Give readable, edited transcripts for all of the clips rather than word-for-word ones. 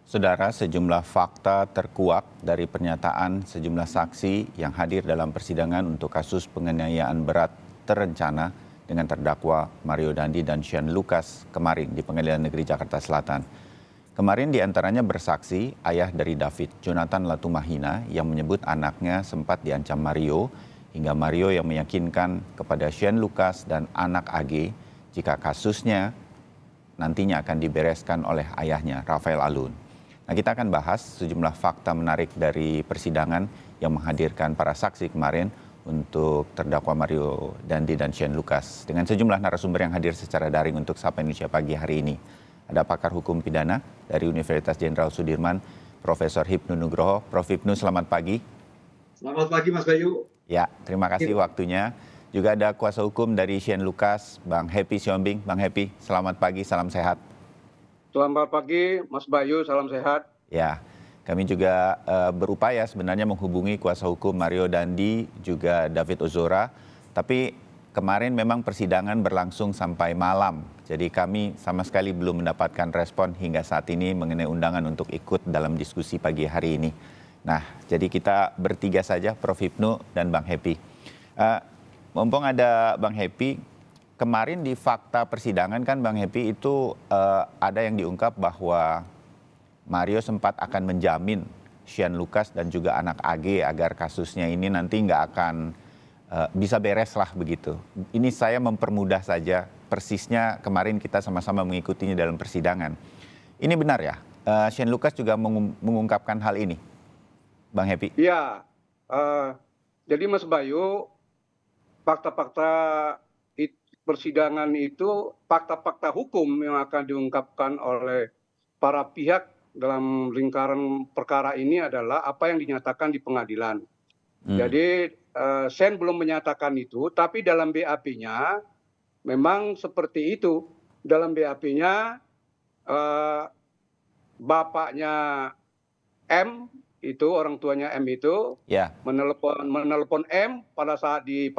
Saudara, sejumlah fakta terkuak dari pernyataan sejumlah saksi yang hadir dalam persidangan untuk kasus penganiayaan berat terencana dengan terdakwa Mario Dandi dan Shane Lucas kemarin di Pengadilan Negeri Jakarta Selatan. Kemarin diantaranya bersaksi ayah dari David, Jonathan Latumahina, yang menyebut anaknya sempat diancam Mario, hingga Mario yang meyakinkan kepada Shane Lucas dan anak AG jika kasusnya nantinya akan dibereskan oleh ayahnya, Rafael Alun. Nah, kita akan bahas sejumlah fakta menarik dari persidangan yang menghadirkan para saksi kemarin untuk terdakwa Mario Dandi dan Shane Lucas dengan sejumlah narasumber yang hadir secara daring untuk Sapa Indonesia pagi hari ini. Ada pakar hukum pidana dari Universitas Jenderal Sudirman, Profesor Hipnu Nugroho. Prof. Hipnu, selamat pagi. Selamat pagi, Mas Bayu. Ya, terima kasih waktunya. Juga ada kuasa hukum dari Shane Lucas, Bang Happy Siombing. Bang Happy, selamat pagi, salam sehat. Selamat pagi, Mas Bayu, salam sehat. Ya, kami juga berupaya sebenarnya menghubungi kuasa hukum Mario Dandi juga David Ozora, tapi kemarin memang persidangan berlangsung sampai malam, jadi kami sama sekali belum mendapatkan respon hingga saat ini mengenai undangan untuk ikut dalam diskusi pagi hari ini. Nah, jadi kita bertiga saja, Prof. Hipnu dan Bang Happy. Mumpung ada Bang Happy, kemarin di fakta persidangan kan Bang Happy itu ada yang diungkap bahwa Mario sempat akan menjamin Shane Lucas dan juga anak AG agar kasusnya ini nanti nggak akan bisa beres lah begitu. Ini saya mempermudah saja, persisnya kemarin kita sama-sama mengikutinya dalam persidangan. Ini benar ya? Shane Lucas juga mengungkapkan hal ini, Bang Happy? Iya, jadi Mas Bayu, fakta-fakta persidangan itu fakta-fakta hukum yang akan diungkapkan oleh para pihak dalam lingkaran perkara ini adalah apa yang dinyatakan di pengadilan. Jadi Shane belum menyatakan itu, tapi dalam BAP-nya memang seperti itu. Dalam BAP-nya bapaknya M itu, orang tuanya M itu, menelpon M pada saat di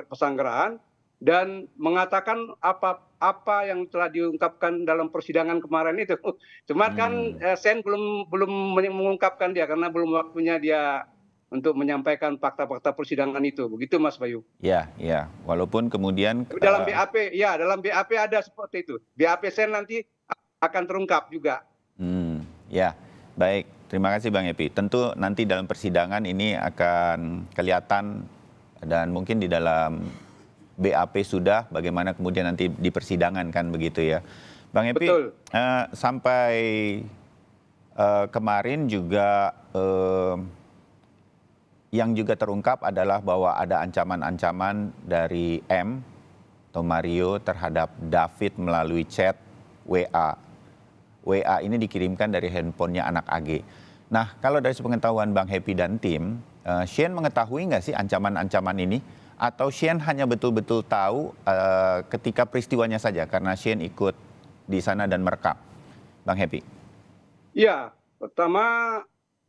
Pesanggerahan dan mengatakan apa yang telah diungkapkan dalam persidangan kemarin itu. Cuma kan Shane belum mengungkapkan dia karena belum waktunya dia untuk menyampaikan fakta-fakta persidangan itu. Begitu Mas Bayu. Ya, ya. Walaupun kemudian dalam BAP, ya dalam BAP ada seperti itu. BAP Shane nanti akan terungkap juga. Ya, baik. Terima kasih Bang Happy. Tentu nanti dalam persidangan ini akan kelihatan dan mungkin di dalam BAP sudah, bagaimana kemudian nanti di persidangan kan begitu ya. Bang Happy, sampai kemarin juga yang juga terungkap adalah bahwa ada ancaman-ancaman dari M atau Mario terhadap David melalui chat WA. WA ini dikirimkan dari handphonenya anak AG. Nah, kalau dari sepengetahuan Bang Happy dan tim, Shane mengetahui nggak sih ancaman-ancaman ini? Atau Shane hanya betul-betul tahu ketika peristiwanya saja karena Shane ikut di sana dan merekam? Bang Happy. Iya, pertama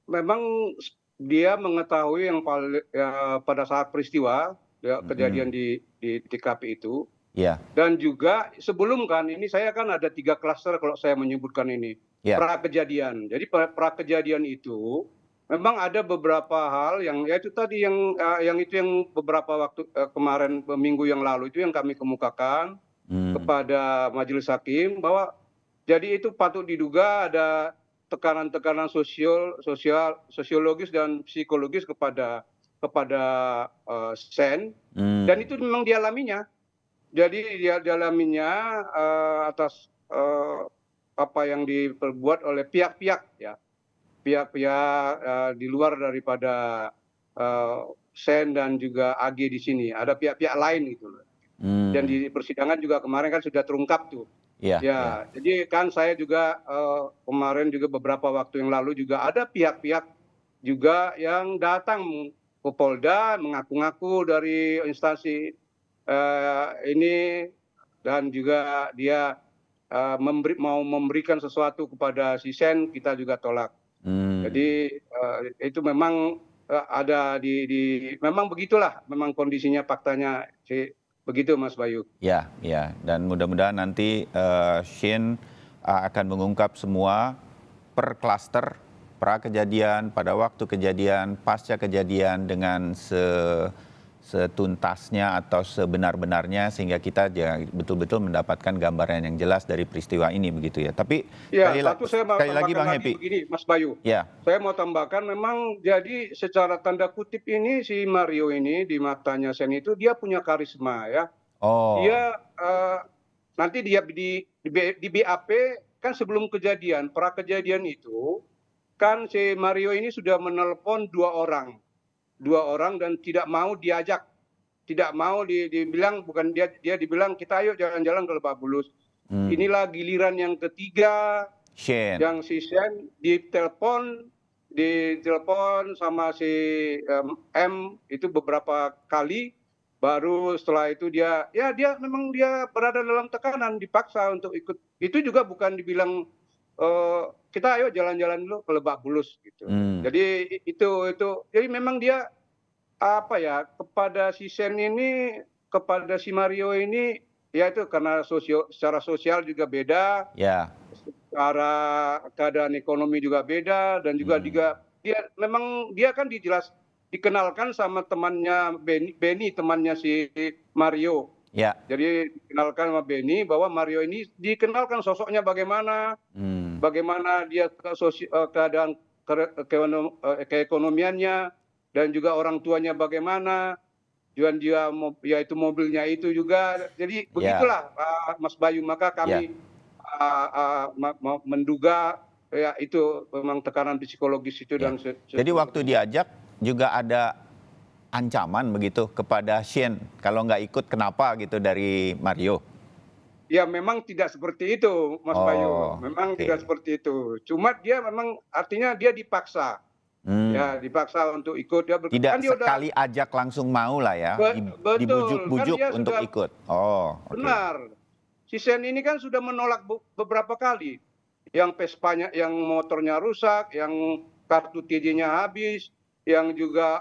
memang dia mengetahui yang pada saat peristiwa kejadian di TKP itu. Ya. Dan juga sebelum kan ini saya kan ada 3 klaster kalau saya menyebutkan ini. Pra kejadian. Jadi pra kejadian itu memang ada beberapa hal yang ya itu tadi yang beberapa waktu kemarin minggu yang lalu itu yang kami kemukakan kepada majelis hakim bahwa jadi itu patut diduga ada tekanan-tekanan sosiologis dan psikologis kepada Shane, dan itu memang dialaminya. Jadi dia dialaminya atas apa yang diperbuat oleh pihak-pihak ya, pihak-pihak di luar daripada Shane dan juga AG di sini. Ada pihak-pihak lain gitu loh. Dan di persidangan juga kemarin kan sudah terungkap tuh. Ya, jadi kan saya juga kemarin juga beberapa waktu yang lalu juga ada pihak-pihak juga yang datang ke Polda mengaku-ngaku dari instansi ini dan juga dia mau memberikan sesuatu kepada si Shane, kita juga tolak. Jadi itu memang ada memang begitulah, memang kondisinya, faktanya begitu Mas Bayu. Ya, dan mudah-mudahan nanti Shane akan mengungkap semua per klaster, pra kejadian, pada waktu kejadian, pasca kejadian dengan setuntasnya atau sebenar-benarnya sehingga kita betul-betul mendapatkan gambaran yang jelas dari peristiwa ini begitu ya. Tapi Ya, satu saya mau sekali lagi tambahkan Bang lagi Happy. begini, Mas Bayu. Ya, Saya mau tambahkan memang jadi secara tanda kutip ini si Mario ini di matanya Sen itu dia punya karisma ya. oh, Dia nanti dia di BAP kan sebelum kejadian, pra kejadian itu kan si Mario ini sudah menelpon dua orang dan tidak mau diajak, tidak mau dibilang bukan dia dibilang kita ayo jalan-jalan ke Lebak Bulus. Inilah giliran yang ketiga Shane. yang si Sen ditelepon sama si M itu beberapa kali, baru setelah itu dia memang dia berada dalam tekanan, dipaksa untuk ikut. Itu juga bukan dibilang kita ayo jalan-jalan dulu ke Lebak Bulus gitu. Jadi itu jadi memang dia apa ya, kepada si Sen ini, kepada si Mario ini ya itu karena secara sosial juga beda. Ya. Secara keadaan ekonomi juga beda dan juga dia kan dikenalkan sama temannya Benny temannya si Mario. Ya. Jadi dikenalkan sama Benny bahwa Mario ini dikenalkan sosoknya bagaimana, bagaimana dia keadaan keekonomiannya dan juga orang tuanya bagaimana, dan dia yaitu mobilnya itu juga. Jadi begitulah Mas Bayu, maka kami menduga ya itu memang tekanan psikologis itu dan jadi waktu diajak juga ada ancaman begitu kepada Shane kalau nggak ikut kenapa gitu dari Mario. Ya memang tidak seperti itu Mas Bayu, memang tidak seperti itu. Cuma dia memang artinya dia dipaksa. Ya dipaksa untuk ikut. Tidak kan dia sekali ajak langsung mau lah ya, dibujuk-bujuk kan untuk ikut. Benar. Si Sen ini kan sudah menolak beberapa kali. Yang Vespanya, yang motornya rusak, yang kartu TJ-nya habis, yang juga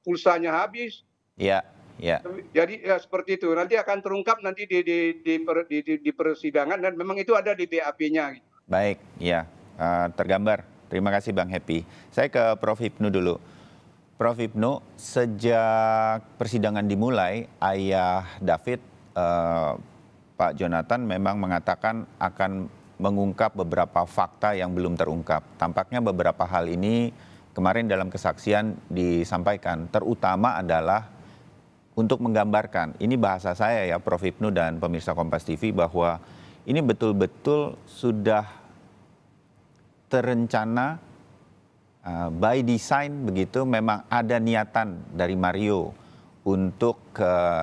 pulsanya habis. Iya, iya. Jadi ya seperti itu. Nanti akan terungkap nanti di persidangan dan memang itu ada di BAP-nya. Baik, ya tergambar. Terima kasih Bang Happy. Saya ke Prof. Hipnu dulu. Prof. Hipnu, sejak persidangan dimulai, ayah David, Pak Jonathan memang mengatakan akan mengungkap beberapa fakta yang belum terungkap. Tampaknya beberapa hal ini kemarin dalam kesaksian disampaikan, terutama adalah untuk menggambarkan, ini bahasa saya ya Prof. Hipnu dan pemirsa Kompas TV, bahwa ini betul-betul sudah terencana by design begitu, memang ada niatan dari Mario untuk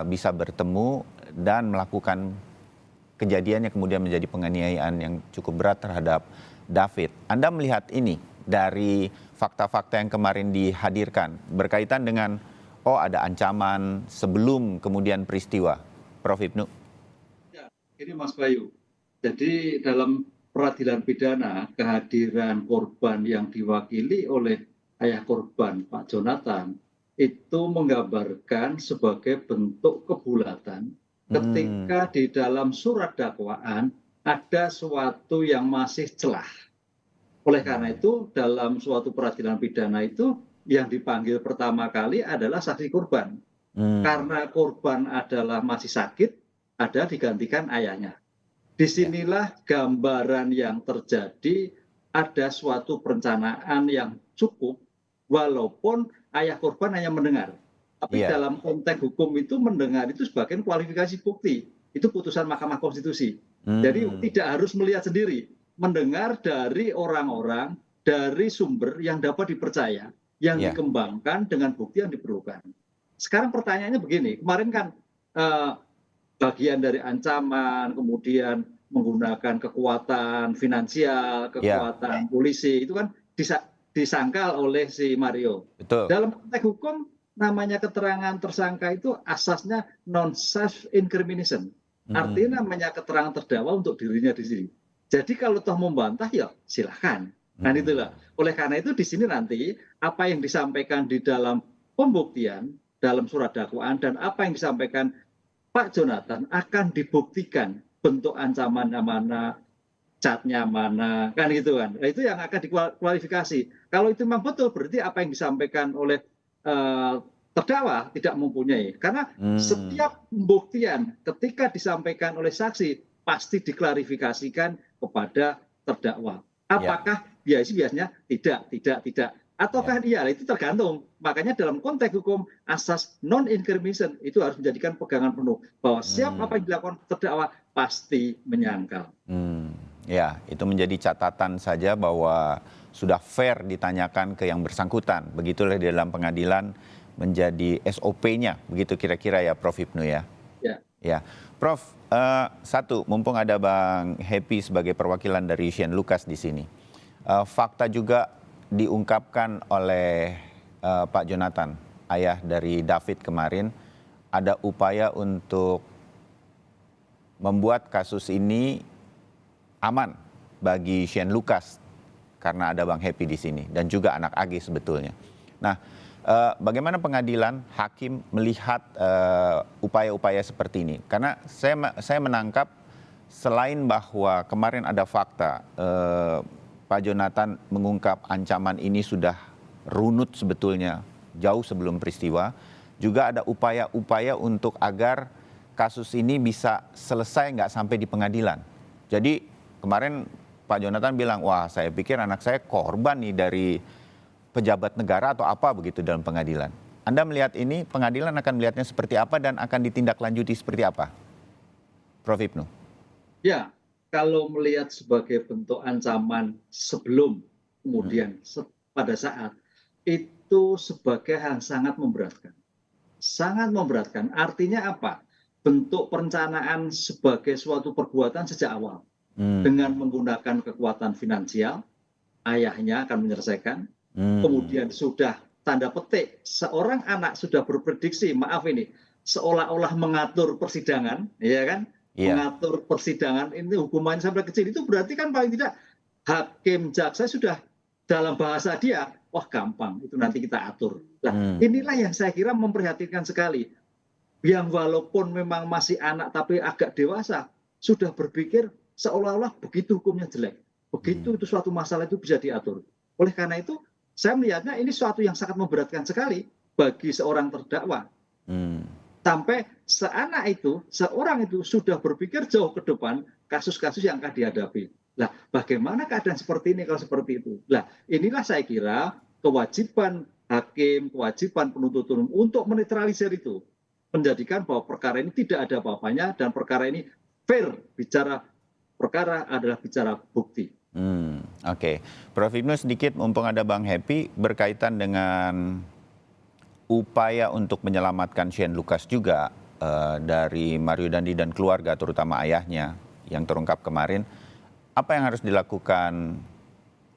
bisa bertemu dan melakukan kejadian yang kemudian menjadi penganiayaan yang cukup berat terhadap David. Anda melihat ini dari fakta-fakta yang kemarin dihadirkan berkaitan dengan ada ancaman sebelum kemudian peristiwa. Prof. Hipnu. Ya, ini Mas Bayu. Jadi dalam peradilan pidana, kehadiran korban yang diwakili oleh ayah korban Pak Jonathan itu menggambarkan sebagai bentuk kebulatan ketika di dalam surat dakwaan ada suatu yang masih celah. Oleh karena itu dalam suatu peradilan pidana itu yang dipanggil pertama kali adalah saksi korban. Karena korban adalah masih sakit, ada digantikan ayahnya. Disinilah gambaran yang terjadi, ada suatu perencanaan yang cukup walaupun ayah korban hanya mendengar. Tapi dalam konteks hukum itu mendengar itu sebagai kualifikasi bukti. Itu putusan Mahkamah Konstitusi. Jadi tidak harus melihat sendiri. Mendengar dari orang-orang, dari sumber yang dapat dipercaya, yang dikembangkan dengan bukti yang diperlukan. Sekarang pertanyaannya begini, kemarin kan bagian dari ancaman, kemudian menggunakan kekuatan finansial, kekuatan polisi, itu kan disangkal oleh si Mario. Betul. Dalam konteks hukum, namanya keterangan tersangka itu asasnya non-self-incrimination. Artinya namanya keterangan terdakwa untuk dirinya di sini. Jadi kalau toh membantah ya silahkan. Nah itulah. Oleh karena itu di sini nanti apa yang disampaikan di dalam pembuktian, dalam surat dakwaan dan apa yang disampaikan Pak Jonathan akan dibuktikan bentuk ancaman mana, catnya mana, kan gitu kan. Nah, itu yang akan dikualifikasi. Kalau itu memang betul, berarti apa yang disampaikan oleh terdakwa tidak mempunyai. Karena setiap pembuktian ketika disampaikan oleh saksi pasti diklarifikasikan kepada terdakwa. Apakah biasanya tidak. Ataukah iya, itu tergantung. Makanya dalam konteks hukum asas non-incrimination itu harus menjadikan pegangan penuh bahwa siap apa yang dilakukan terdakwa pasti menyangkal. Ya, itu menjadi catatan saja bahwa sudah fair ditanyakan ke yang bersangkutan. Begitulah di dalam pengadilan menjadi SOP-nya, begitu kira-kira ya Prof. Ibnu ya? Ya. Prof, satu, mumpung ada Bang Happy sebagai perwakilan dari Shane Lucas di sini. Fakta juga diungkapkan oleh Pak Jonathan, ayah dari David kemarin, ada upaya untuk membuat kasus ini aman bagi Shane Lucas karena ada Bang Happy di sini dan juga anak AG sebetulnya. Nah, bagaimana pengadilan hakim melihat upaya-upaya seperti ini? Karena saya menangkap selain bahwa kemarin ada fakta Pak Jonathan mengungkap ancaman ini sudah runut sebetulnya jauh sebelum peristiwa, juga ada upaya-upaya untuk agar kasus ini bisa selesai nggak sampai di pengadilan. Jadi kemarin Pak Jonathan bilang, wah saya pikir anak saya korban nih dari pejabat negara atau apa begitu dalam pengadilan. Anda melihat ini, pengadilan akan melihatnya seperti apa dan akan ditindaklanjuti seperti apa? Prof. Ibnu. Ya. Kalau melihat sebagai bentuk ancaman sebelum, kemudian pada saat, itu sebagai hal sangat memberatkan. Sangat memberatkan. Artinya apa? Bentuk perencanaan sebagai suatu perbuatan sejak awal. Dengan menggunakan kekuatan finansial, ayahnya akan menyelesaikan. Kemudian sudah tanda petik, seorang anak sudah berprediksi, maaf ini, seolah-olah mengatur persidangan, ya kan? Mengatur persidangan ini hukumannya sampai kecil, itu berarti kan paling tidak hakim jaksa sudah dalam bahasa dia, wah gampang itu nanti kita atur. Nah, inilah yang saya kira memprihatinkan sekali, yang walaupun memang masih anak tapi agak dewasa sudah berpikir seolah-olah begitu hukumnya jelek, begitu itu suatu masalah itu bisa diatur. Oleh karena itu saya melihatnya ini suatu yang sangat memberatkan sekali bagi seorang terdakwa. Sampai seorang itu sudah berpikir jauh ke depan kasus-kasus yang akan dihadapi. Nah, bagaimana keadaan seperti ini kalau seperti itu? Nah, inilah saya kira kewajiban hakim, kewajiban penuntut umum untuk menetralisir itu. Menjadikan bahwa perkara ini tidak ada apa-apanya dan perkara ini fair, bicara perkara adalah bicara bukti. Oke. Prof. Ibnu sedikit mumpung ada Bang Happy berkaitan dengan upaya untuk menyelamatkan Shane Lucas juga dari Mario Dandi dan keluarga, terutama ayahnya yang terungkap kemarin. Apa yang harus dilakukan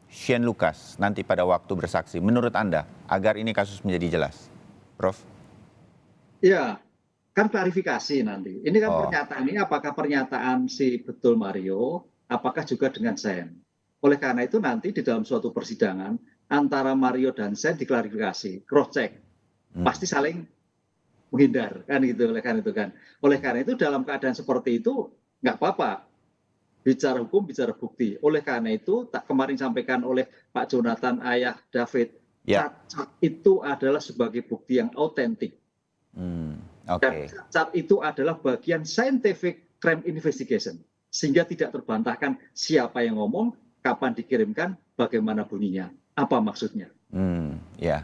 Shane Lucas nanti pada waktu bersaksi menurut Anda agar ini kasus menjadi jelas? Prof? Ya, kan klarifikasi nanti. Ini kan pernyataan ini apakah pernyataan si betul Mario, apakah juga dengan Shane. Oleh karena itu nanti di dalam suatu persidangan antara Mario dan Shane diklarifikasi, cross check. Pasti saling menghindar kan gitu, oleh karena itu dalam keadaan seperti itu nggak apa-apa bicara hukum, bicara bukti. Oleh karena itu kemarin sampaikan oleh Pak Jonathan ayah David, cat itu adalah sebagai bukti yang autentik. Dan cat itu adalah bagian scientific crime investigation, sehingga tidak terbantahkan siapa yang ngomong, kapan dikirimkan, bagaimana bunyinya, apa maksudnya. Ya.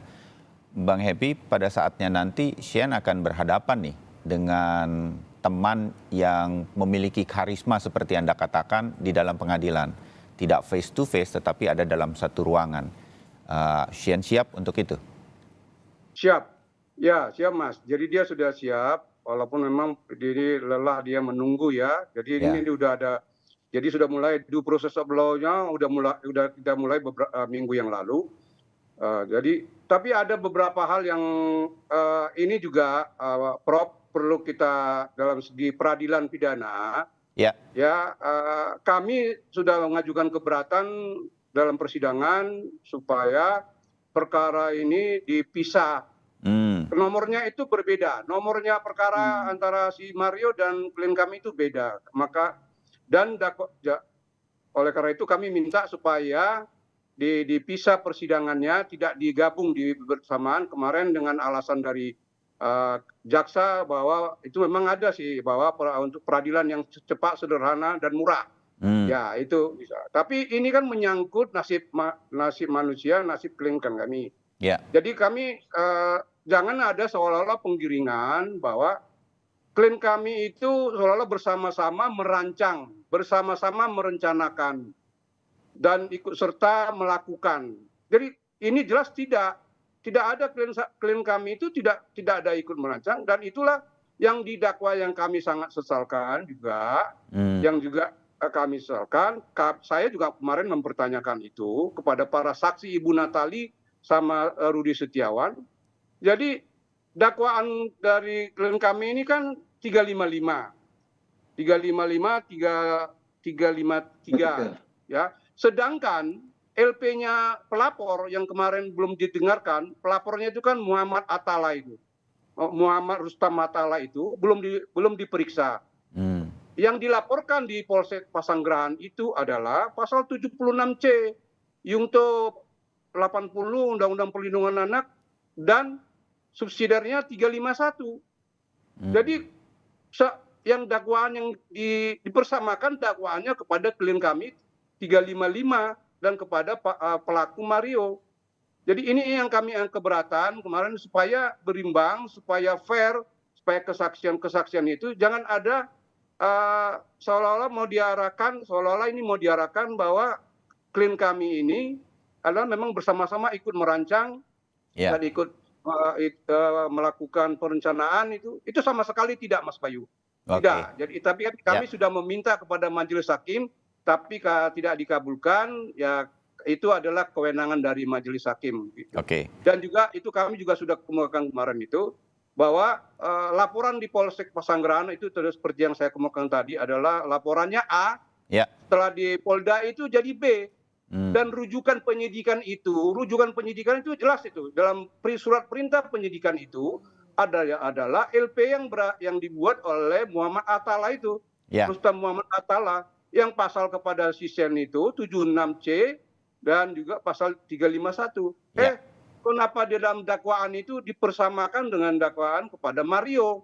Bang Happy, pada saatnya nanti Shane akan berhadapan nih dengan teman yang memiliki karisma seperti Anda katakan di dalam pengadilan. Tidak face to face tetapi ada dalam satu ruangan. Shane siap untuk itu? Siap. Ya, siap Mas. Jadi dia sudah siap walaupun memang ini lelah dia menunggu ya. Jadi ini udah ada, jadi sudah mulai due process of law-nya udah kita mulai beberapa minggu yang lalu. Jadi tapi ada beberapa hal yang ini juga Prof perlu kita dalam segi peradilan pidana. Kami sudah mengajukan keberatan dalam persidangan supaya perkara ini dipisah. Nomornya itu berbeda. Nomornya perkara antara si Mario dan klien kami itu beda. Maka dan Oleh karena itu kami minta supaya dipisah persidangannya, tidak digabung di bersamaan kemarin dengan alasan dari jaksa bahwa itu memang ada sih bahwa untuk peradilan yang cepat, sederhana dan murah. Ya itu bisa. Tapi ini kan menyangkut nasib manusia, nasib klien kami. Ya. Jadi kami jangan ada seolah-olah penggiringan bahwa klien kami itu seolah-olah bersama-sama merancang, bersama-sama merencanakan dan ikut serta melakukan. Jadi ini jelas tidak ada klien kami itu tidak ada ikut merancang, dan itulah yang didakwa yang kami sangat sesalkan juga, yang juga kami sesalkan. Saya juga kemarin mempertanyakan itu kepada para saksi Ibu Natali sama Rudi Setiawan. Jadi dakwaan dari klien kami ini kan 355, 353 ya. Sedangkan LP-nya pelapor yang kemarin belum didengarkan, pelapornya itu kan Muhammad Atala itu. Muhammad Rustam Atala itu belum diperiksa. Yang dilaporkan di Polsek Pasanggerahan itu adalah pasal 76C Yungto 80 Undang-Undang Perlindungan Anak dan subsidiarnya 351. Jadi yang dakwaan yang dipersamakan dakwaannya kepada klien kami 355 dan kepada pelaku Mario. Jadi ini yang kami keberatan kemarin, supaya berimbang, supaya fair, supaya kesaksian itu jangan ada seolah-olah ini mau diarahkan bahwa klien kami ini adalah memang bersama-sama ikut merancang dan ikut melakukan perencanaan. Itu sama sekali tidak, Mas Bayu. Tidak. Jadi tapi kami sudah meminta kepada majelis hakim, tapi tidak dikabulkan. Ya itu adalah kewenangan dari majelis hakim. Gitu. Dan juga itu kami juga sudah kemukakan kemarin itu bahwa laporan di Polsek Pasanggerahan itu terus seperti yang saya kemukakan tadi adalah laporannya A, setelah di Polda itu jadi B. Dan rujukan penyidikan itu jelas itu dalam surat perintah penyidikan itu adalah LP yang dibuat oleh Muhammad Atala itu, Rustam Muhammad Atala, yang pasal kepada Sisen itu 76C dan juga pasal 351. Kenapa di dalam dakwaan itu dipersamakan dengan dakwaan kepada Mario?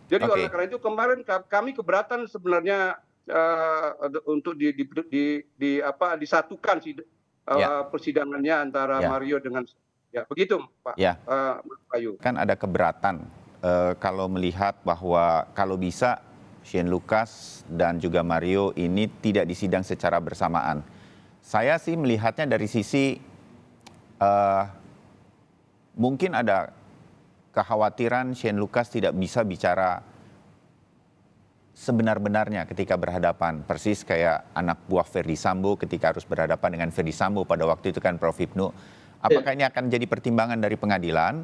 Jadi oleh karena itu kemarin kami keberatan sebenarnya untuk disatukan persidangannya antara Mario dengan begitu, Pak Bayu. Kan ada keberatan kalau melihat bahwa kalau bisa Shane Lucas dan juga Mario ini tidak disidang secara bersamaan. Saya sih melihatnya dari sisi mungkin ada kekhawatiran Shane Lucas tidak bisa bicara sebenar-benarnya ketika berhadapan. Persis kayak anak buah Ferdy Sambo ketika harus berhadapan dengan Ferdy Sambo pada waktu itu kan, Prof. Hipnu. Apakah ini akan jadi pertimbangan dari pengadilan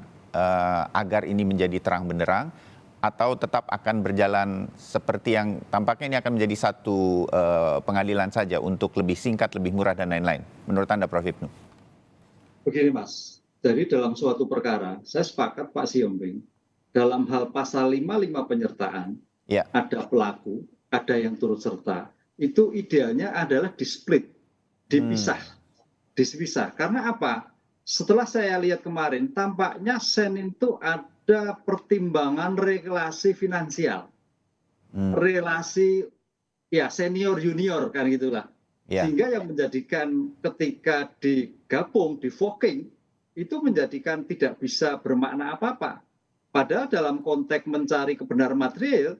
agar ini menjadi terang benderang, atau tetap akan berjalan seperti yang tampaknya ini akan menjadi satu pengadilan saja untuk lebih singkat, lebih murah dan lain-lain? Menurut Anda, Prof. Hipnu? Begini, Mas. Jadi dalam suatu perkara, saya sepakat Pak Siombing, dalam hal pasal 55 penyertaan, ada pelaku, ada yang turut serta, itu idealnya adalah di-split, dipisah. Karena apa? Setelah saya lihat kemarin, tampaknya Sen itu ada pertimbangan relasi finansial, relasi senior junior kan gitulah, sehingga yang menjadikan ketika digabung, di-voking, itu menjadikan tidak bisa bermakna apa-apa. Padahal dalam konteks mencari kebenaran material,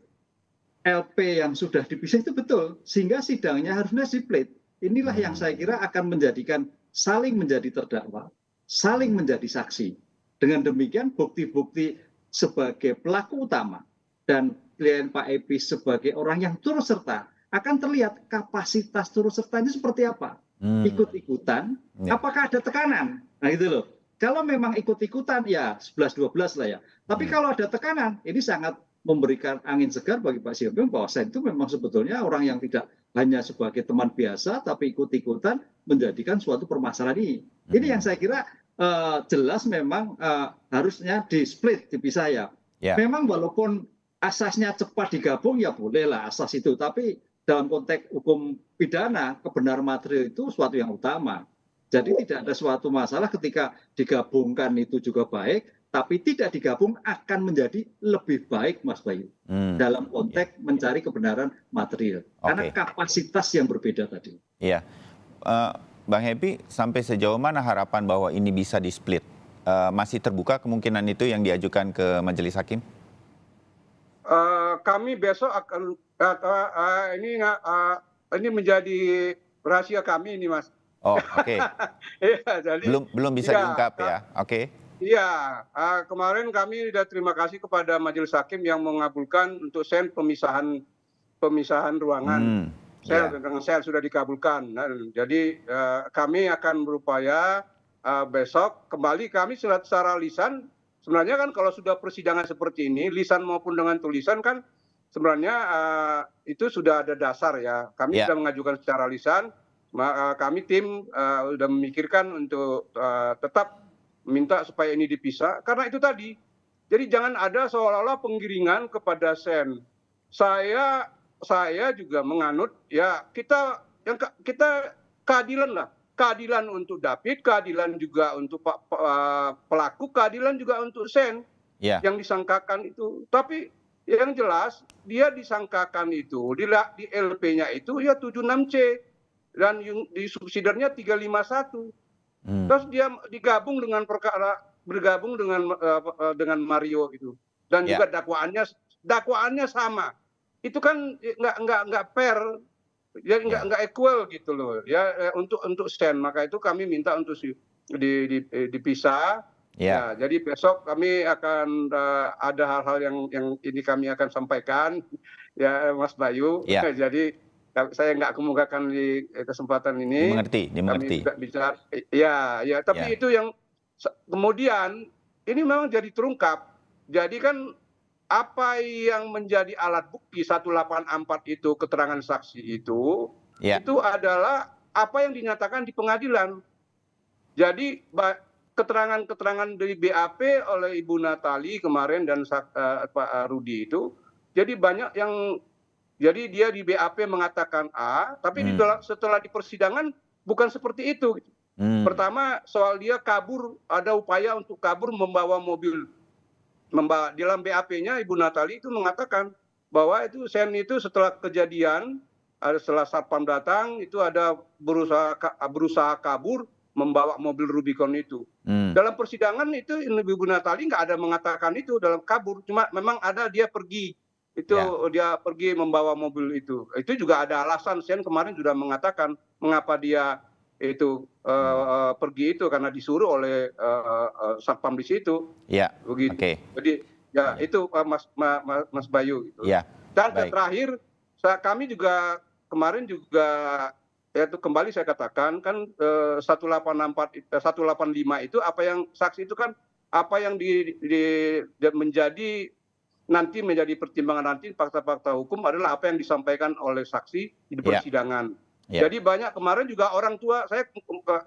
LP yang sudah dipisah itu betul, sehingga sidangnya harusnya split. Inilah yang saya kira akan menjadikan saling menjadi terdakwa, saling menjadi saksi. Dengan demikian bukti-bukti sebagai pelaku utama dan klien Pak Epi sebagai orang yang turut serta akan terlihat kapasitas turut serta ini seperti apa. Ikut-ikutan, apakah ada tekanan? Nah gitu loh. Kalau memang ikut-ikutan ya 11-12 lah ya. Tapi kalau ada tekanan, ini sangat memberikan angin segar bagi Pak Siombing bahwa Sen itu memang sebetulnya orang yang tidak hanya sebagai teman biasa, tapi ikut-ikutan menjadikan suatu permasalahan ini. Ini yang saya kira jelas memang harusnya di-split, dipisah ya. Memang walaupun asasnya cepat digabung ya bolehlah asas itu, tapi dalam konteks hukum pidana, kebenaran material itu suatu yang utama. Jadi tidak ada suatu masalah ketika digabungkan itu juga baik, tapi tidak digabung akan menjadi lebih baik, Mas Bayu. Dalam konteks mencari kebenaran material. Karena kapasitas yang berbeda tadi. Iya. Bang Happy, sampai sejauh mana harapan bahwa ini bisa di-split? Masih terbuka kemungkinan itu yang diajukan ke majelis hakim? Kami besok akan ini menjadi rahasia kami ini, Mas. Oh, oke. Iya, jadi Belum bisa diungkap ya. Oke. Iya, kemarin kami sudah terima kasih kepada majelis hakim yang mengabulkan untuk pemisahan ruangan. Dengan sel sudah dikabulkan. Jadi kami akan berupaya besok kembali kami secara lisan. Sebenarnya kan kalau sudah persidangan seperti ini, lisan maupun dengan tulisan kan sebenarnya itu sudah ada dasar ya. Kami sudah mengajukan secara lisan. Kami tim sudah memikirkan untuk tetap minta supaya ini dipisah. Karena itu tadi. Jadi jangan ada seolah-olah penggiringan kepada Sen. Saya juga menganut ya kita keadilan lah. Keadilan untuk David, keadilan juga untuk pelaku, keadilan juga untuk Sen yang disangkakan itu. Tapi yang jelas dia disangkakan itu di LP-nya itu ya 76C dan di subsidiarnya 351. Terus dia bergabung dengan Mario itu dan juga dakwaannya sama. Itu kan nggak fair. Ya nggak equal gitu loh ya untuk Sen. Maka itu kami minta untuk dipisah. Ya, jadi besok kami akan ada hal-hal yang ini kami akan sampaikan ya Mas Bayu. Jadi saya nggak kemukakan di kesempatan ini. Dimengerti. Kami tidak bicara. Ya. Tapi itu yang kemudian ini memang jadi terungkap. Jadi kan apa yang menjadi alat bukti 184 itu keterangan saksi itu adalah apa yang dinyatakan di pengadilan. Jadi keterangan-keterangan dari BAP oleh Ibu Natali kemarin dan Pak Rudi itu, jadi banyak yang jadi dia di BAP mengatakan A, tapi setelah di persidangan bukan seperti itu. Pertama soal dia kabur, ada upaya untuk kabur membawa mobil. Dalam BAP-nya Ibu Natali itu mengatakan bahwa itu Sen itu setelah kejadian, setelah Satpam datang itu ada berusaha kabur membawa mobil Rubicon itu. Dalam persidangan itu Ibu Natali nggak ada mengatakan itu dalam kabur, cuma memang ada dia pergi. Dia pergi membawa mobil itu. Itu juga ada alasan. Sen kemarin sudah mengatakan mengapa dia itu pergi itu karena disuruh oleh Satpam di situ. Begitu. Jadi ya itu Mas Bayu gitu. Dan terakhir kami juga kemarin juga yaitu kembali saya katakan kan 185 itu apa yang saksi itu kan apa yang menjadi pertimbangan nanti fakta-fakta hukum adalah apa yang disampaikan oleh saksi di persidangan. Jadi banyak kemarin juga orang tua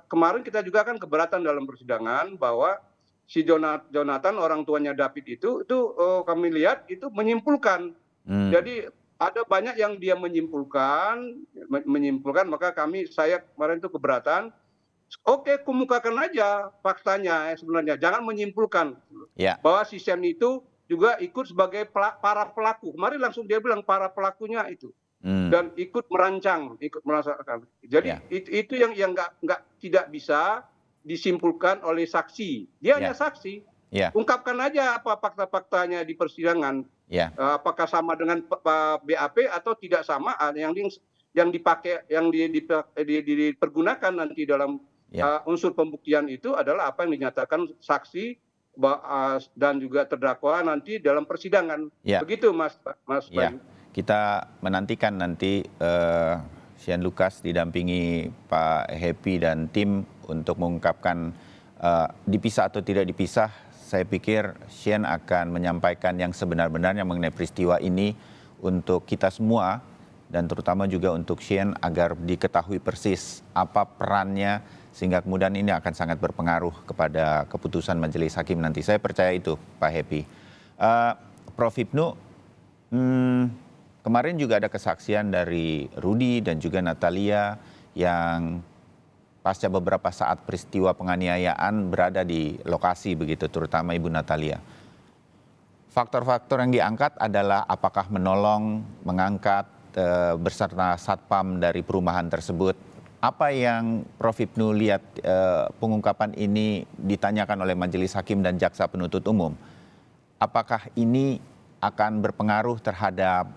kemarin kita juga kan keberatan dalam persidangan bahwa si Jonathan orang tuanya David itu kami lihat itu menyimpulkan. Jadi ada banyak yang dia menyimpulkan maka saya kemarin itu keberatan. Oke, kemukakan aja faktanya sebenarnya, jangan menyimpulkan bahwa si Sen itu juga ikut sebagai para pelaku. Kemarin langsung dia bilang para pelakunya itu. Dan ikut merancang, ikut merasakan. Jadi itu yang tidak bisa disimpulkan oleh saksi. Dia hanya saksi. Ungkapkan aja apa fakta-faktanya di persidangan. Apakah sama dengan BAP atau tidak sama yang dipakai yang dipergunakan nanti dalam unsur pembuktian itu adalah apa yang dinyatakan saksi dan juga terdakwa nanti dalam persidangan. Begitu Mas Bayu. Kita menantikan nanti Shane Lucas didampingi Pak Happy dan tim untuk mengungkapkan dipisah atau tidak dipisah. Saya pikir Shane akan menyampaikan yang sebenar-benarnya mengenai peristiwa ini untuk kita semua dan terutama juga untuk Shane agar diketahui persis apa perannya sehingga kemudian ini akan sangat berpengaruh kepada keputusan majelis hakim nanti. Saya percaya itu Pak Happy. Prof. Hipnu, kemarin juga ada kesaksian dari Rudy dan juga Natalia yang pasca beberapa saat peristiwa penganiayaan berada di lokasi begitu, terutama Ibu Natalia. Faktor-faktor yang diangkat adalah apakah menolong, mengangkat beserta satpam dari perumahan tersebut. Apa yang Prof. Hipnu lihat pengungkapan ini ditanyakan oleh Majelis Hakim dan Jaksa Penuntut Umum? Apakah ini akan berpengaruh terhadap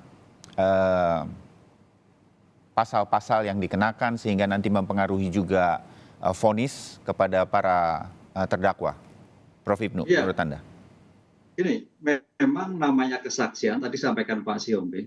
pasal-pasal yang dikenakan sehingga nanti mempengaruhi juga vonis kepada para terdakwa? Prof. Hipnu, menurut Anda? Ini memang namanya kesaksian, tadi sampaikan Pak Siombing,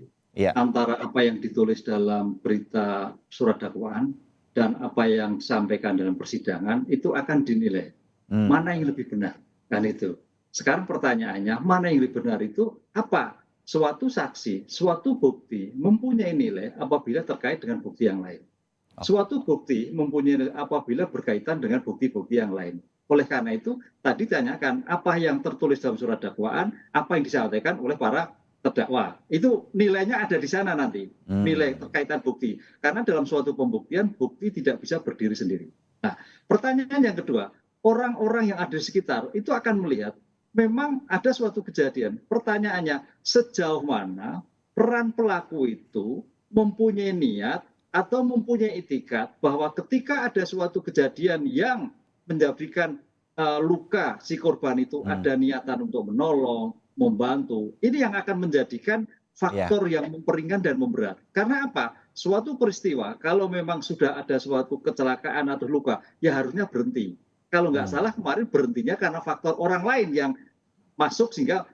antara apa yang ditulis dalam berita surat dakwaan dan apa yang disampaikan dalam persidangan itu akan dinilai. Mana yang lebih benar? Kan itu. Sekarang pertanyaannya, mana yang lebih benar itu apa? Suatu saksi, suatu bukti mempunyai nilai apabila terkait dengan bukti yang lain. Suatu bukti mempunyai nilai apabila berkaitan dengan bukti-bukti yang lain. Oleh karena itu, tadi ditanyakan apa yang tertulis dalam surat dakwaan, apa yang disampaikan oleh para terdakwa. Itu nilainya ada di sana nanti, nilai terkaitan bukti. Karena dalam suatu pembuktian, bukti tidak bisa berdiri sendiri. Nah, pertanyaan yang kedua, orang-orang yang ada di sekitar itu akan melihat memang ada suatu kejadian. Pertanyaannya, sejauh mana peran pelaku itu mempunyai niat atau mempunyai itikat bahwa ketika ada suatu kejadian yang menjadikan luka si korban itu ada niatan untuk menolong, membantu. Ini yang akan menjadikan faktor yang memperingan dan memberat. Karena apa? Suatu peristiwa kalau memang sudah ada suatu kecelakaan atau luka, ya harusnya berhenti. Kalau nggak salah kemarin berhentinya karena faktor orang lain yang masuk sehingga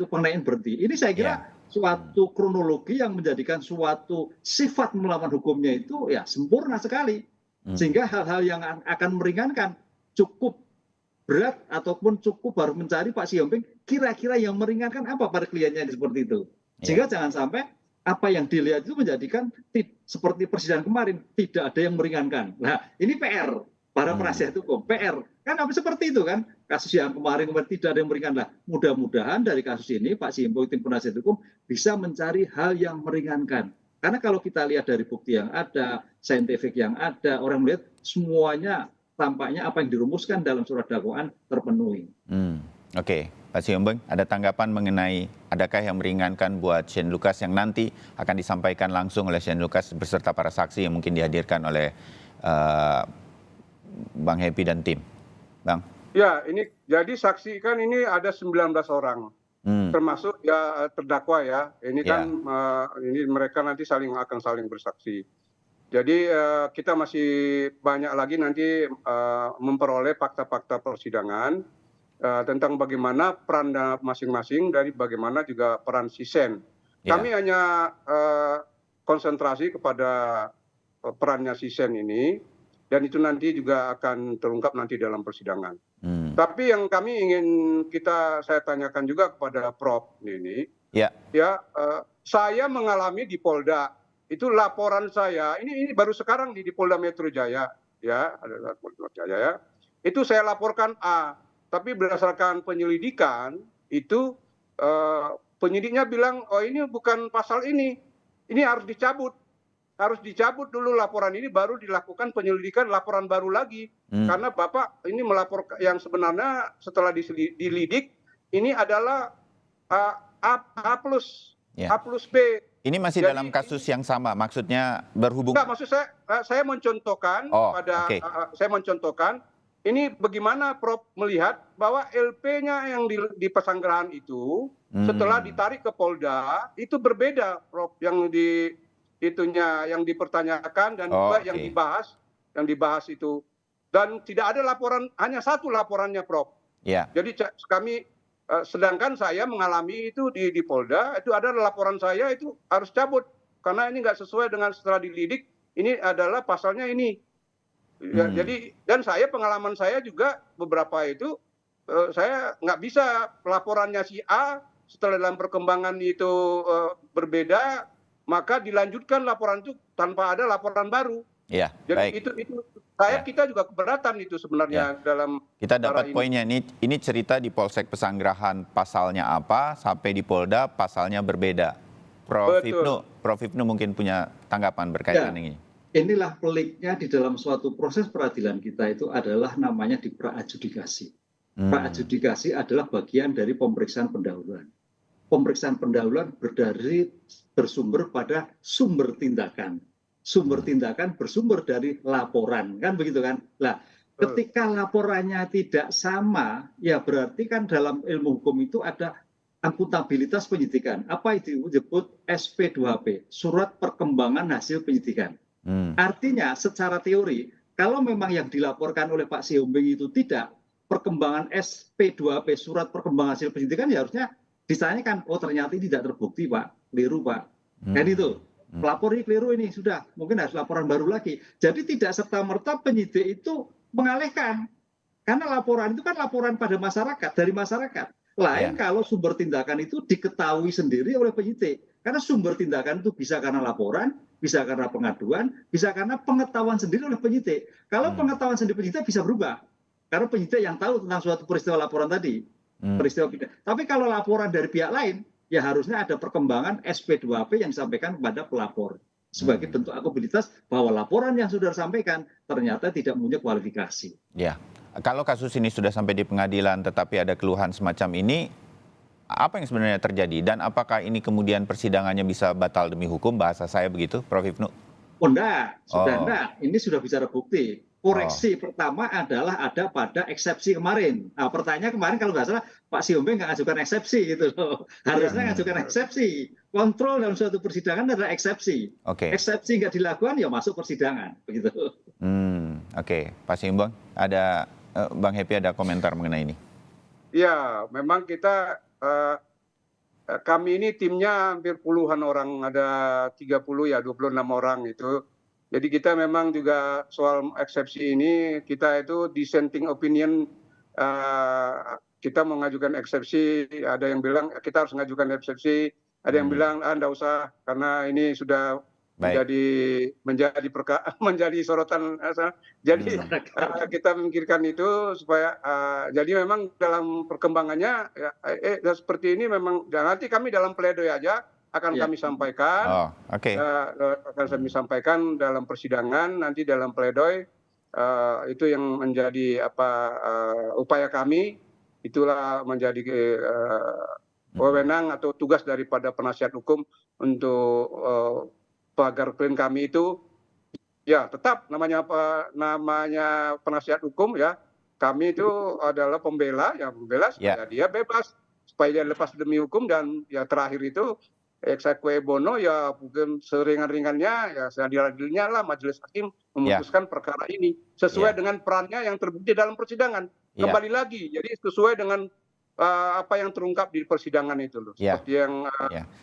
pengenaian berhenti. Ini saya kira suatu kronologi yang menjadikan suatu sifat melawan hukumnya itu ya sempurna sekali. Sehingga hal-hal yang akan meringankan cukup berat ataupun cukup baru mencari Pak Siombing kira-kira yang meringankan apa pada kliennya seperti itu. Sehingga jangan sampai apa yang dilihat itu menjadikan seperti persidangan kemarin tidak ada yang meringankan. Nah, ini PR para penasihat hukum, PR. Kan apa seperti itu kan? Kasus yang kemarin tidak ada yang meringankan. Mudah-mudahan dari kasus ini Pak Siombing tim penasihat hukum bisa mencari hal yang meringankan. Karena kalau kita lihat dari bukti yang ada, saintifik yang ada, orang melihat semuanya tampaknya apa yang dirumuskan dalam surat dakwaan terpenuhi. Oke, Pak Siombing, ada tanggapan mengenai adakah yang meringankan buat Shane Lucas yang nanti akan disampaikan langsung oleh Shane Lucas beserta para saksi yang mungkin dihadirkan oleh Bang Happy dan tim? Bang? Ya, ini jadi saksi kan ini ada 19 orang. Termasuk ya terdakwa ya. Ini kan ini mereka nanti akan saling bersaksi. Jadi kita masih banyak lagi nanti memperoleh fakta-fakta persidangan tentang bagaimana peran masing-masing dari bagaimana juga peran si Shane. Kami hanya konsentrasi kepada perannya si Shane ini dan itu nanti juga akan terungkap nanti dalam persidangan. Tapi yang kami ingin saya tanyakan juga kepada Prof ini, saya mengalami di Polda, itu laporan saya, ini baru sekarang di Polda Metro Jaya, itu saya laporkan A, tapi berdasarkan penyelidikan itu penyidiknya bilang, oh ini bukan pasal ini harus dicabut dulu laporan ini baru dilakukan penyelidikan laporan baru lagi karena Bapak ini melaporkan yang sebenarnya setelah dilidik ini adalah A plus B. Ini masih jadi, dalam kasus yang sama, maksudnya berhubungan? Enggak, maksud saya mencontohkan saya mencontohkan ini bagaimana Prof melihat bahwa LP-nya yang di Pesanggerahan itu setelah ditarik ke Polda itu berbeda Prof yang yang dipertanyakan dan juga yang dibahas itu dan tidak ada laporan, hanya satu laporannya Prof. Jadi kami sedangkan saya mengalami itu di Polda itu ada laporan saya itu harus cabut karena ini nggak sesuai dengan setelah dilidik ini adalah pasalnya ini. Jadi dan pengalaman saya juga beberapa itu saya nggak bisa laporannya si A setelah dalam perkembangan itu berbeda maka dilanjutkan laporan itu tanpa ada laporan baru. Jadi baik. itu kita juga keberatan itu sebenarnya dalam kita dapat poinnya ini cerita di Polsek Pesanggerahan pasalnya apa sampai di Polda pasalnya berbeda. Betul. Prof Hipnu mungkin punya tanggapan berkaitan Ya, ini. inilah peliknya di dalam suatu proses peradilan kita itu adalah namanya di praadjudikasi. Praadjudikasi adalah bagian dari pemeriksaan pendahuluan. Pemeriksaan pendahuluan bersumber pada sumber tindakan. Sumber tindakan bersumber dari laporan, kan begitu kan? Nah, ketika laporannya tidak sama, ya berarti kan dalam ilmu hukum itu ada akuntabilitas penyidikan. Apa itu disebut SP2P, surat perkembangan hasil penyidikan. Artinya secara teori, kalau memang yang dilaporkan oleh Pak Siombing itu tidak, perkembangan SP2P, surat perkembangan hasil penyidikan, ya harusnya ditanyakan, oh ternyata ini tidak terbukti Pak, keliru Pak. Kan itu, pelapor ini keliru ini, sudah, mungkin harus laporan baru lagi. Jadi tidak serta-merta penyidik itu mengalihkan. Karena laporan itu kan laporan pada masyarakat, dari masyarakat. Lain kalau sumber tindakan itu diketahui sendiri oleh penyidik. Karena sumber tindakan itu bisa karena laporan, bisa karena pengaduan, bisa karena pengetahuan sendiri oleh penyidik. Kalau pengetahuan sendiri penyidik bisa berubah. Karena penyidik yang tahu tentang suatu peristiwa laporan tadi. Peristiwa pidana. Tapi kalau laporan dari pihak lain, ya harusnya ada perkembangan SP2P yang disampaikan kepada pelapor. Sebagai bentuk akuntabilitas bahwa laporan yang sudah disampaikan ternyata tidak punya kualifikasi. Ya, kalau kasus ini sudah sampai di pengadilan tetapi ada keluhan semacam ini, apa yang sebenarnya terjadi? Dan apakah ini kemudian persidangannya bisa batal demi hukum, bahasa saya begitu, Prof. Hipnu? Oh enggak, sudah enggak. Ini sudah bicara bukti. Koreksi pertama adalah ada pada eksepsi kemarin. Nah, pertanyaan kemarin kalau nggak salah Pak Siombing nggak ngajukan eksepsi gitu loh. Harusnya ngajukan eksepsi. Kontrol dalam suatu persidangan adalah eksepsi. Eksepsi nggak dilakukan ya masuk persidangan begitu. Oke. Pak Siombing, ada Bang Happy ada komentar mengenai ini? Ya, memang kita kami ini timnya hampir puluhan orang, ada 30 ya 26 orang itu. Jadi kita memang juga soal eksepsi ini kita itu dissenting opinion, kita mengajukan eksepsi, ada yang bilang kita harus mengajukan eksepsi, ada yang bilang enggak usah karena ini sudah menjadi sorotan. Jadi kita memikirkan itu supaya jadi memang dalam perkembangannya seperti ini memang nanti kami dalam pledoi aja akan kami sampaikan. Akan kami sampaikan dalam persidangan nanti dalam pledoi itu yang menjadi upaya kami, itulah menjadi wewenang atau tugas daripada penasihat hukum untuk pagar klien kami itu ya tetap namanya penasihat hukum ya, kami itu adalah pembela supaya dia bebas, supaya dia lepas demi hukum, dan ya terakhir itu exeque bono ya mungkin seringan-ringannya ya seadil-adilnya lah majelis hakim memutuskan perkara ini sesuai dengan perannya yang terbukti dalam persidangan. Kembali lagi, jadi sesuai dengan apa yang terungkap di persidangan itu loh. Seperti yang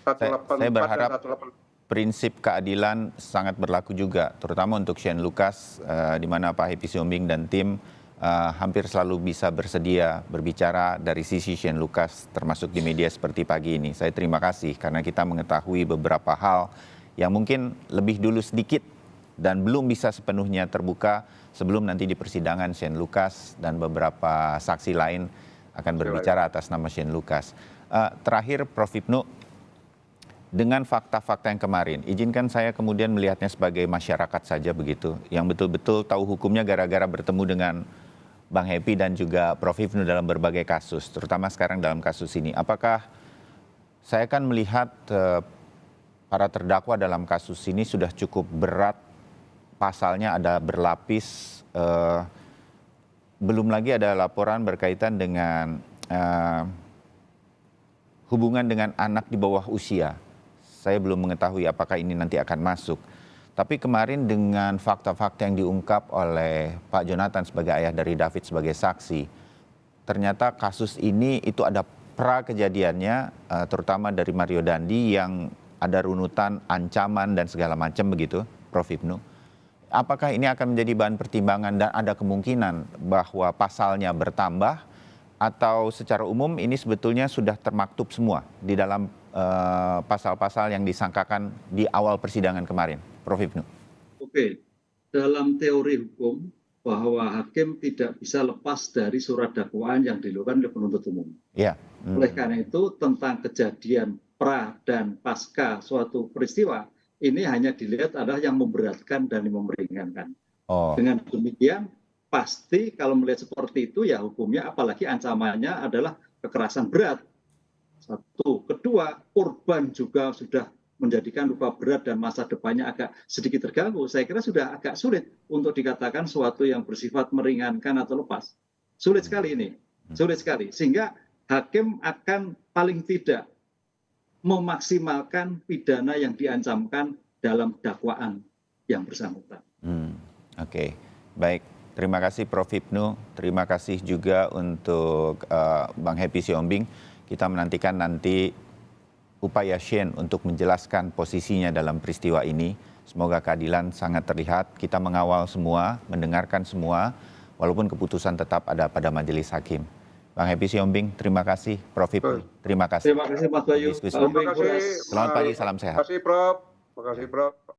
184 saya berharap dan 188. Prinsip keadilan sangat berlaku juga, terutama untuk Shane Lucas, di mana Pak Happy Siombing dan tim hampir selalu bisa bersedia berbicara dari sisi Shane Lucas, termasuk di media seperti pagi ini. Saya terima kasih karena kita mengetahui beberapa hal yang mungkin lebih dulu sedikit dan belum bisa sepenuhnya terbuka sebelum nanti di persidangan Shane Lucas dan beberapa saksi lain akan berbicara atas nama Shane Lucas. Terakhir, Prof. Hipnu, dengan fakta-fakta yang kemarin, izinkan saya kemudian melihatnya sebagai masyarakat saja begitu, yang betul-betul tahu hukumnya gara-gara bertemu dengan Bang Happy dan juga Prof. Hipnu dalam berbagai kasus, terutama sekarang dalam kasus ini. Apakah saya kan melihat para terdakwa dalam kasus ini sudah cukup berat, pasalnya ada berlapis, belum lagi ada laporan berkaitan dengan hubungan dengan anak di bawah usia. Saya belum mengetahui apakah ini nanti akan masuk. Tapi kemarin dengan fakta-fakta yang diungkap oleh Pak Jonathan sebagai ayah dari David sebagai saksi, ternyata kasus ini itu ada pra kejadiannya, terutama dari Mario Dandi yang ada runutan ancaman dan segala macam begitu, Prof. Hipnu. Apakah ini akan menjadi bahan pertimbangan dan ada kemungkinan bahwa pasalnya bertambah atau secara umum ini sebetulnya sudah termaktub semua di dalam pasal-pasal yang disangkakan di awal persidangan kemarin, Prof. Hipnu? Oke, dalam teori hukum bahwa hakim tidak bisa lepas dari surat dakwaan yang dilakukan oleh penuntut umum. Oleh karena itu tentang kejadian pra dan pasca suatu peristiwa, ini hanya dilihat adalah yang memberatkan dan yang meringankan. Oh, Dengan demikian, pasti kalau melihat seperti itu ya hukumnya, apalagi ancamannya adalah kekerasan berat. Satu. Kedua, korban juga sudah menjadikan luka berat dan masa depannya agak sedikit terganggu. Saya kira sudah agak sulit untuk dikatakan suatu yang bersifat meringankan atau lepas. Sulit sekali ini, sulit sekali. Sehingga hakim akan paling tidak memaksimalkan pidana yang diancamkan dalam dakwaan yang bersangkutan. Oke. Baik. Terima kasih Prof. Hipnu. Terima kasih juga untuk Bang Happy Siombing. Kita menantikan nanti upaya Shane untuk menjelaskan posisinya dalam peristiwa ini. Semoga keadilan sangat terlihat. Kita mengawal semua, mendengarkan semua, walaupun keputusan tetap ada pada majelis hakim. Bang Happy Siombing, terima kasih. Prof. Hipnu, terima kasih. Terima kasih Mas Bayu. Diskusi. Terima kasih. Selamat pagi, salam sehat. Terima kasih Prof. Terima kasih Prof.